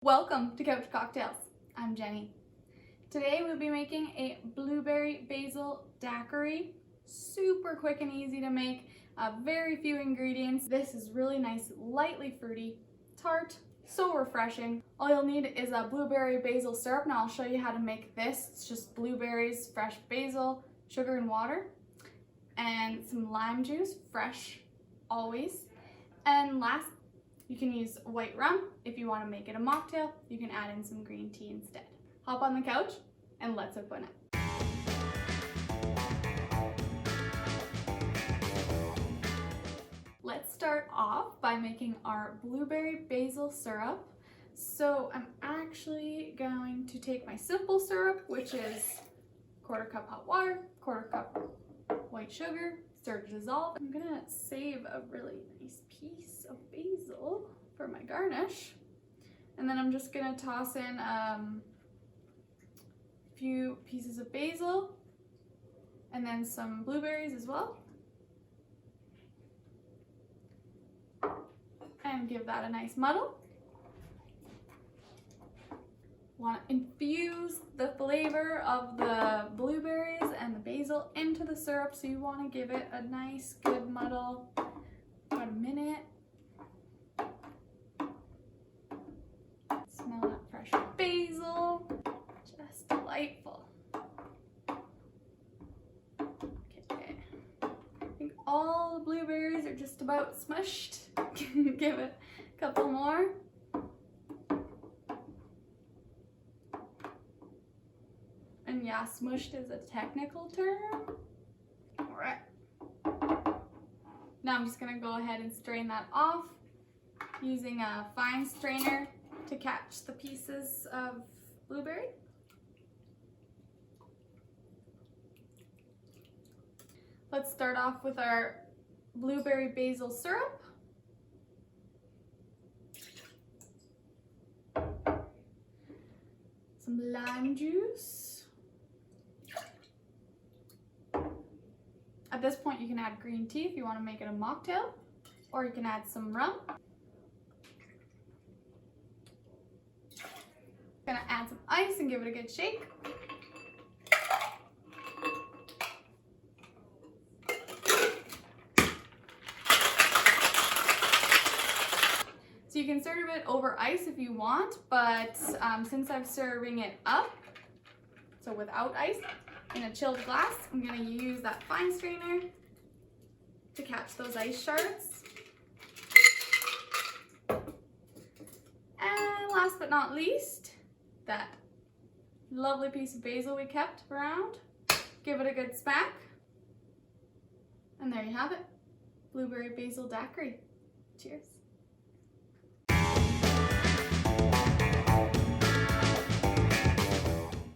Welcome to Couch Cocktails. I'm Jenny. Today we'll be making a blueberry basil daiquiri. Super quick and easy to make, very few ingredients. This is really nice, lightly fruity, tart, so refreshing. All you'll need is a blueberry basil syrup. Now I'll show you how to make this. It's just blueberries, fresh basil, sugar and water, and some lime juice, fresh always. And last, you can use white rum. If you want to make it a mocktail, you can add in some green tea instead. Hop on the couch and let's open it. Let's start off by making our blueberry basil syrup. So I'm actually going to take my simple syrup, which is 1/4 cup hot water, 1/4 cup white sugar, stir to dissolve. I'm gonna save a really nice piece of basil for my garnish. And then I'm just gonna toss in a few pieces of basil and then some blueberries as well. And give that a nice muddle. Want to infuse the flavor of the blueberries and the basil into the syrup, so you want to give it a nice good muddle, about a minute. Smell that fresh basil, just delightful. Okay, I think all the blueberries are just about smushed. Give it a couple more. And yeah, smushed is a technical term. All right. Now I'm just gonna go ahead and strain that off using a fine strainer to catch the pieces of blueberry. Let's start off with our blueberry basil syrup. Some lime juice. At this point, you can add green tea if you want to make it a mocktail, or you can add some rum. Gonna add some ice and give it a good shake. So you can serve it over ice if you want, but since I'm serving it up, so without ice, in a chilled glass, I'm gonna use that fine strainer to catch those ice shards. And last but not least, that lovely piece of basil we kept around. Give it a good smack. And there you have it, blueberry basil daiquiri. Cheers.